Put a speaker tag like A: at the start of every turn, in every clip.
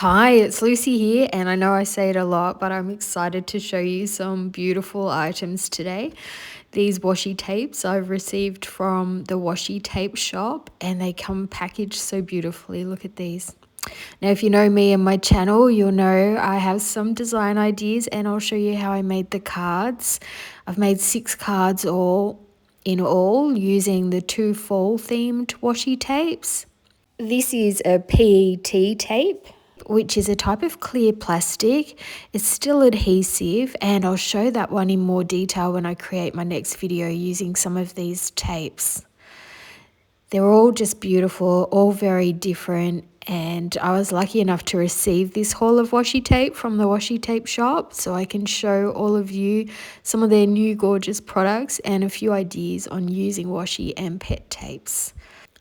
A: Hi, it's Lucy here, and I know I say it a lot, but I'm excited to show you some beautiful items today. These washi tapes I've received from the Washi Tape Shop, and they come packaged so beautifully. Look at these. Now, if you know me and my channel, you'll know I have some design ideas, and I'll show you how I made the cards. I've made 6 cards in all using the 2 fall themed washi tapes. This is a PET tape, which is a type of clear plastic. It's still adhesive, and I'll show that one in more detail when I create my next video using some of these tapes. They're all just beautiful, all very different, and I was lucky enough to receive this haul of washi tape from the Washi Tape Shop, so I can show all of you some of their new gorgeous products and a few ideas on using washi and pet tapes.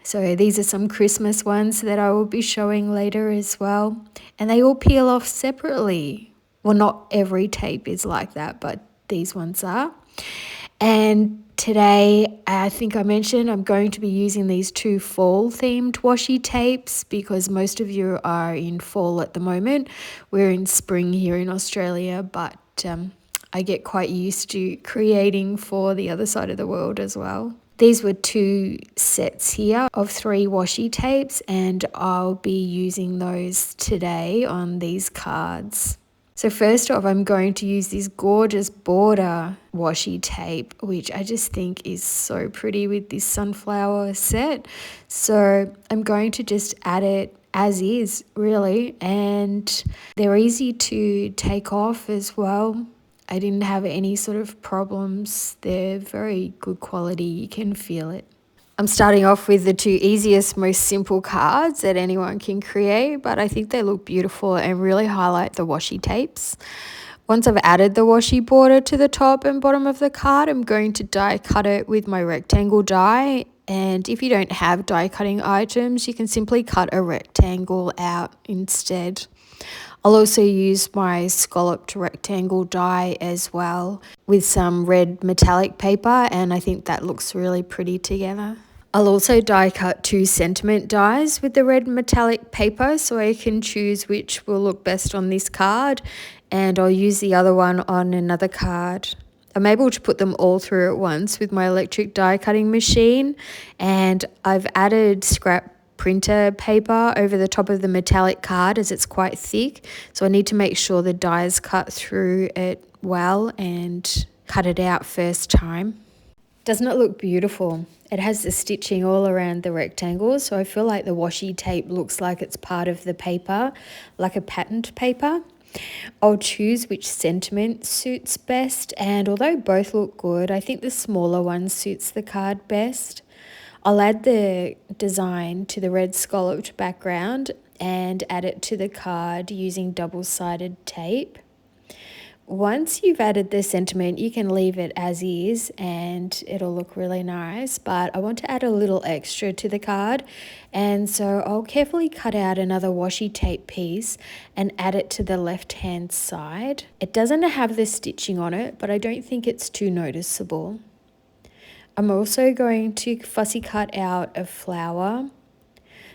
A: So these are some Christmas ones that I will be showing later as well. And they all peel off separately. Well, not every tape is like that, but these ones are. And today, I think I mentioned I'm going to be using these 2 fall themed washi tapes because most of you are in fall at the moment. We're in spring here in Australia, but I get quite used to creating for the other side of the world as well. These were 2 sets here of 3 washi tapes, and I'll be using those today on these cards. So first off, I'm going to use this gorgeous border washi tape, which I just think is so pretty with this sunflower set. So I'm going to just add it as is, really, and they're easy to take off as well. I didn't have any sort of problems. They're very good quality. You can feel it. I'm starting off with the 2 easiest, most simple cards that anyone can create, but I think they look beautiful and really highlight the washi tapes. Once I've added the washi border to the top and bottom of the card, I'm going to die cut it with my rectangle die. And if you don't have die cutting items, you can simply cut a rectangle out instead. I'll also use my scalloped rectangle die as well with some red metallic paper, and I think that looks really pretty together. I'll also die cut 2 sentiment dies with the red metallic paper so I can choose which will look best on this card, and I'll use the other one on another card. I'm able to put them all through at once with my electric die cutting machine, and I've added scrap printer paper over the top of the metallic card as it's quite thick, so I need to make sure the die is cut through it well and cut it out first time. Doesn't it look beautiful? It has the stitching all around the rectangle, so I feel like the washi tape looks like it's part of the paper, like a patterned paper. I'll choose which sentiment suits best, and although both look good, I think the smaller one suits the card best. I'll add the design to the red scalloped background and add it to the card using double-sided tape. Once you've added the sentiment, you can leave it as is and it'll look really nice, but I want to add a little extra to the card, and so I'll carefully cut out another washi tape piece and add it to the left-hand side. It doesn't have the stitching on it, but I don't think it's too noticeable. I'm also going to fussy cut out a flower.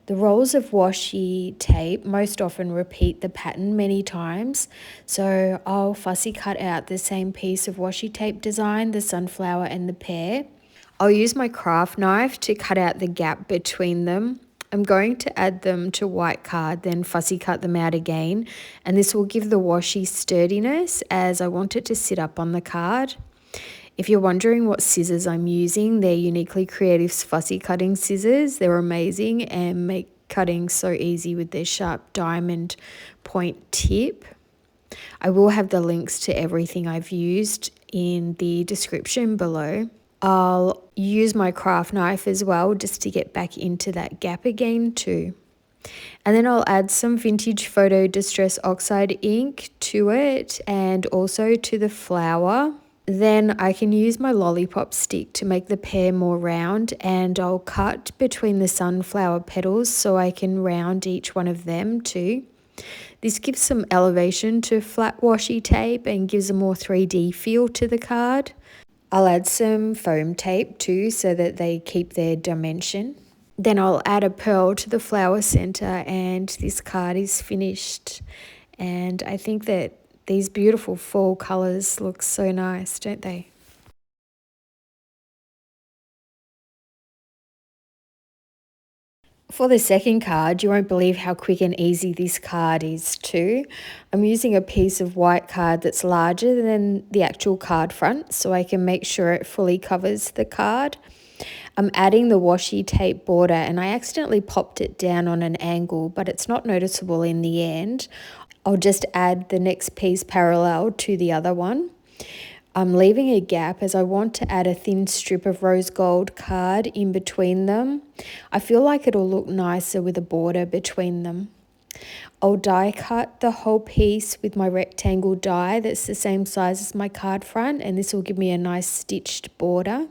A: The rolls of washi tape most often repeat the pattern many times, so I'll fussy cut out the same piece of washi tape design, the sunflower and the pear. I'll use my craft knife to cut out the gap between them. I'm going to add them to white card, then fussy cut them out again, and this will give the washi sturdiness as I want it to sit up on the card. If you're wondering what scissors I'm using, they're Uniquely Creative's fussy cutting scissors. They're amazing and make cutting so easy with their sharp diamond point tip. I will have the links to everything I've used in the description below. I'll use my craft knife as well just to get back into that gap again too. And then I'll add some vintage photo distress oxide ink to it and also to the flower. Then I can use my lollipop stick to make the pear more round, and I'll cut between the sunflower petals so I can round each one of them too. This gives some elevation to flat washi tape and gives a more 3D feel to the card. I'll add some foam tape too so that they keep their dimension. Then I'll add a pearl to the flower center and this card is finished. And I think that these beautiful fall colors look so nice, don't they? For the second card, you won't believe how quick and easy this card is too. I'm using a piece of white card that's larger than the actual card front so I can make sure it fully covers the card. I'm adding the washi tape border and I accidentally popped it down on an angle, but it's not noticeable in the end. I'll just add the next piece parallel to the other one. I'm leaving a gap as I want to add a thin strip of rose gold card in between them. I feel like it'll look nicer with a border between them. I'll die cut the whole piece with my rectangle die that's the same size as my card front, and this will give me a nice stitched border.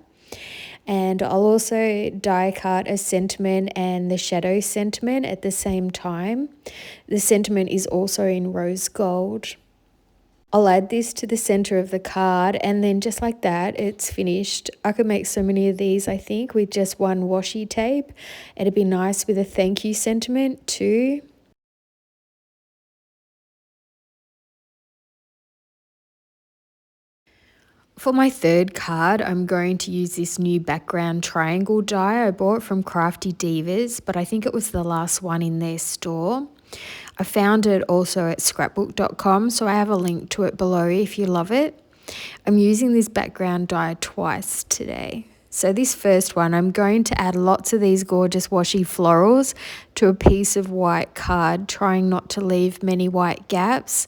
A: And I'll also die cut a sentiment and the shadow sentiment at the same time. The sentiment is also in rose gold. I'll add this to the center of the card and then just like that, it's finished. I could make so many of these, I think, with just one washi tape. It'd be nice with a thank you sentiment too. For my third card, I'm going to use this new background triangle die I bought from Crafty Divas, but I think it was the last one in their store. I found it also at scrapbook.com, so I have a link to it below if you love it. I'm using this background die twice today. So this first one, I'm going to add lots of these gorgeous washi florals to a piece of white card, trying not to leave many white gaps.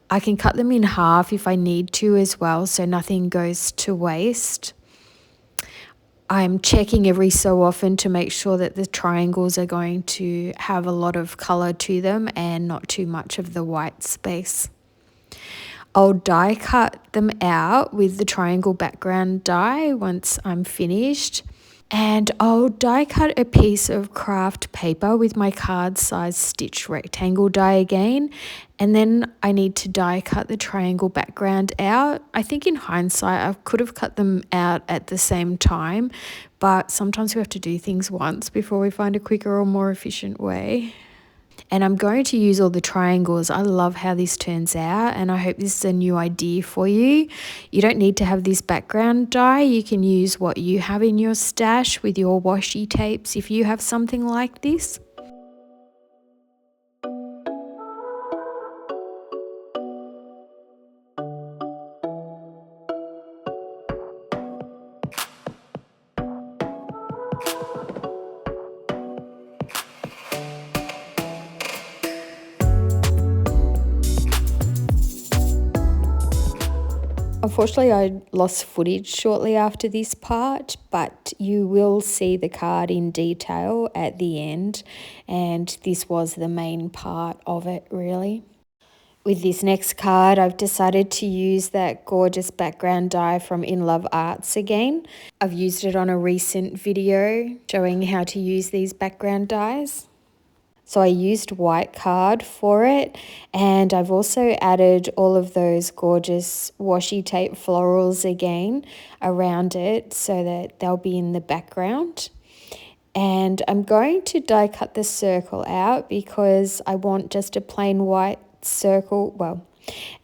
A: I can cut them in half if I need to as well, so nothing goes to waste. I'm checking every so often to make sure that the triangles are going to have a lot of colour to them and not too much of the white space. I'll die cut them out with the triangle background die once I'm finished. And I'll die cut a piece of craft paper with my card size stitch rectangle die again. And then I need to die cut the triangle background out. I think in hindsight, I could have cut them out at the same time, but sometimes we have to do things once before we find a quicker or more efficient way. And I'm going to use all the triangles. I love how this turns out and I hope this is a new idea for you. You don't need to have this background die. You can use what you have in your stash with your washi tapes if you have something like this. Unfortunately, I lost footage shortly after this part, but you will see the card in detail at the end, and this was the main part of it, really. With this next card, I've decided to use that gorgeous background die from INLOVEARTS again. I've used it on a recent video showing how to use these background dies. So I used white card for it, and I've also added all of those gorgeous washi tape florals again around it so that they'll be in the background. And I'm going to die cut the circle out because I want just a plain white circle. Well,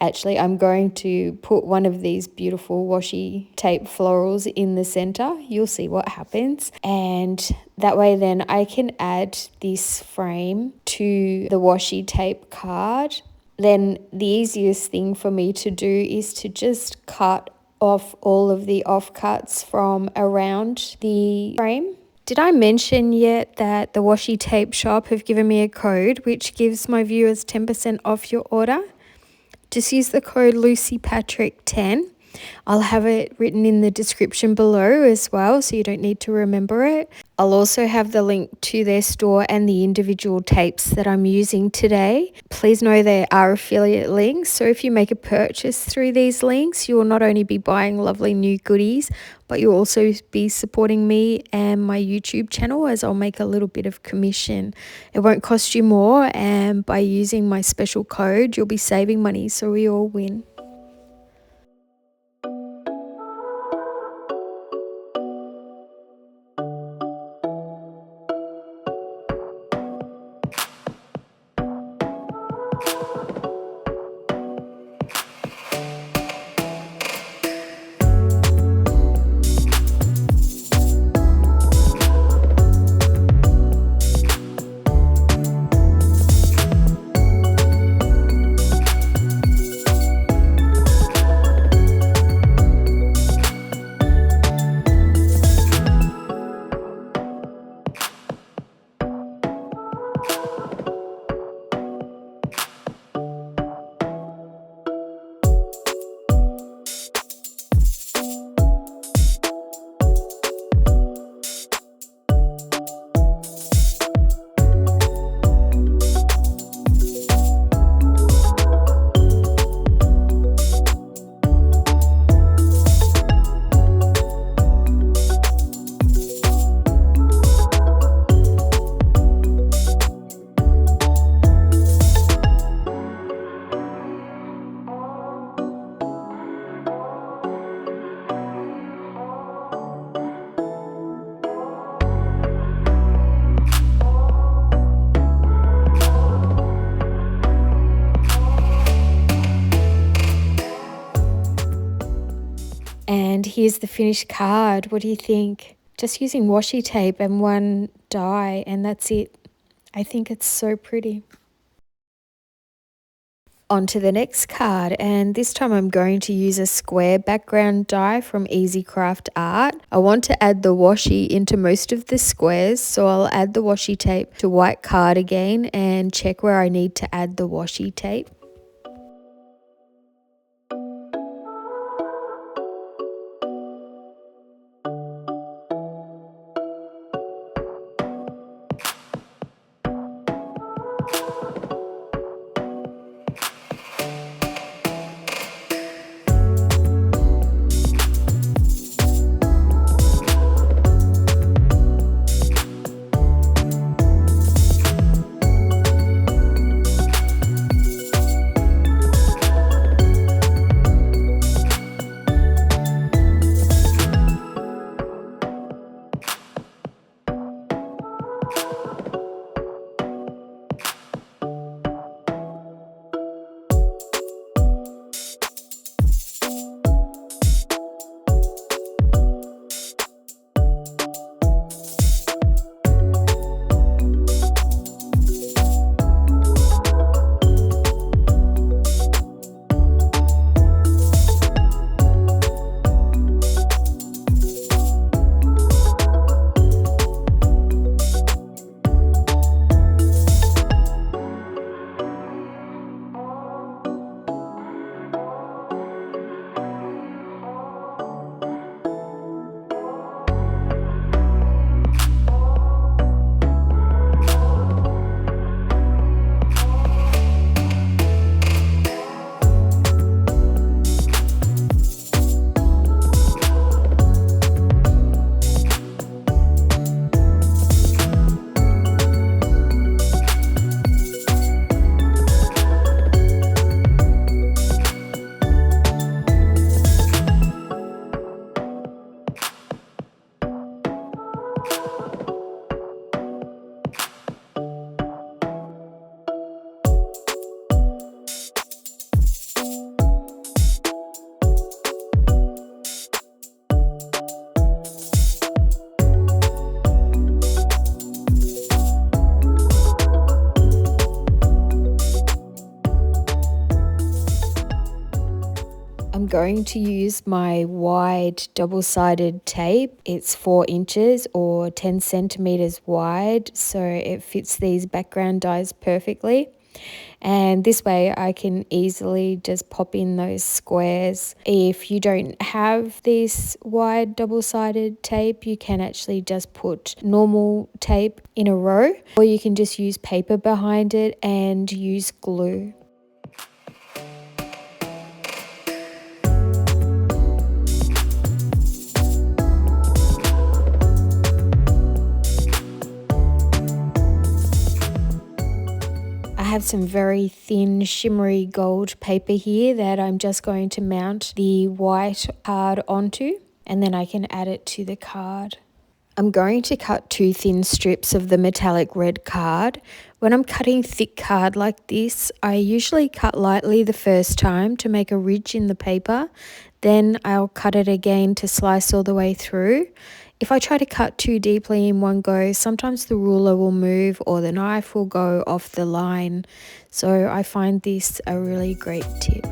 A: actually, I'm going to put one of these beautiful washi tape florals in the center. You'll see what happens. And that way then I can add this frame to the washi tape card. Then the easiest thing for me to do is to just cut off all of the offcuts from around the frame. Did I mention yet that the Washi Tape Shop have given me a code which gives my viewers 10% off your order? Just use the code LucyPatrick10. I'll have it written in the description below as well, so you don't need to remember it. I'll also have the link to their store and the individual tapes that I'm using today. Please know there are affiliate links, so if you make a purchase through these links, you will not only be buying lovely new goodies, but you'll also be supporting me and my YouTube channel as I'll make a little bit of commission. It won't cost you more, and by using my special code, you'll be saving money, so we all win. here's the finished card. What do you think? Just using washi tape and one die, and that's it. I think it's so pretty. On to the next card, and this time I'm going to use a square background die from Easy Craft Art. I want to add the washi into most of the squares, so I'll add the washi tape to white card again and check where I need to add the washi tape. I'm going to use my wide double-sided tape. It's 4 inches or 10 centimeters wide, so it fits these background dies perfectly. And this way I can easily just pop in those squares. If you don't have this wide double-sided tape, you can actually just put normal tape in a row, or you can just use paper behind it and use glue. I have some very thin shimmery gold paper here that I'm just going to mount the white card onto, and then I can add it to the card. I'm going to cut 2 thin strips of the metallic red card. When I'm cutting thick card like this, I usually cut lightly the first time to make a ridge in the paper. Then I'll cut it again to slice all the way through. If I try to cut too deeply in one go, sometimes the ruler will move or the knife will go off the line. So I find this a really great tip.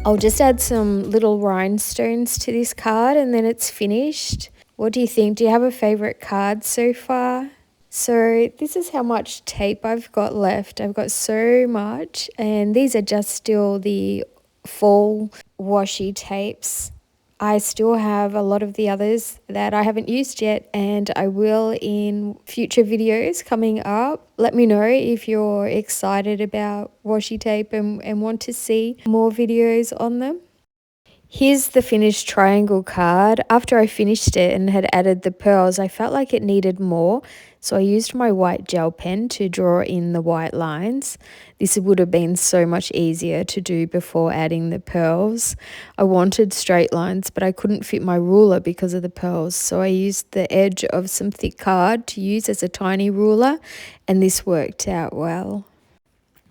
A: I'll just add some little rhinestones to this card and then it's finished. What do you think? Do you have a favorite card so far? So this is how much tape I've got left. I've got so much, and these are just still the fall washi tapes. I still have a lot of the others that I haven't used yet, and I will in future videos coming up. Let me know if you're excited about washi tape and want to see more videos on them. Here's the finished triangle card. After I finished it and had added the pearls, I felt like it needed more, so I used my white gel pen to draw in the white lines. This would have been so much easier to do before adding the pearls. I wanted straight lines, but I couldn't fit my ruler because of the pearls, so I used the edge of some thick card to use as a tiny ruler, and this worked out well.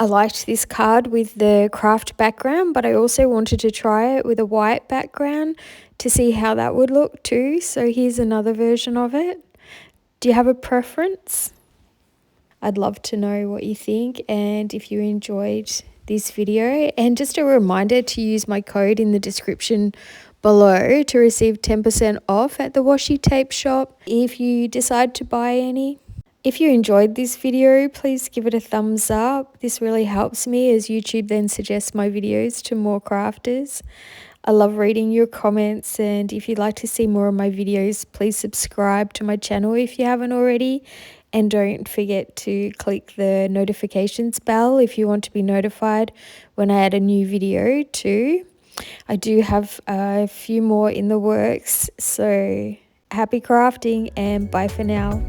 A: I liked this card with the craft background, but I also wanted to try it with a white background to see how that would look too. So here's another version of it. Do you have a preference? I'd love to know what you think and if you enjoyed this video. And just a reminder to use my code in the description below to receive 10% off at the Washi Tape Shop if you decide to buy any. If you enjoyed this video, please give it a thumbs up. This really helps me as YouTube then suggests my videos to more crafters. I love reading your comments, and if you'd like to see more of my videos, please subscribe to my channel if you haven't already. And don't forget to click the notifications bell if you want to be notified when I add a new video too. I do have a few more in the works, so happy crafting and bye for now.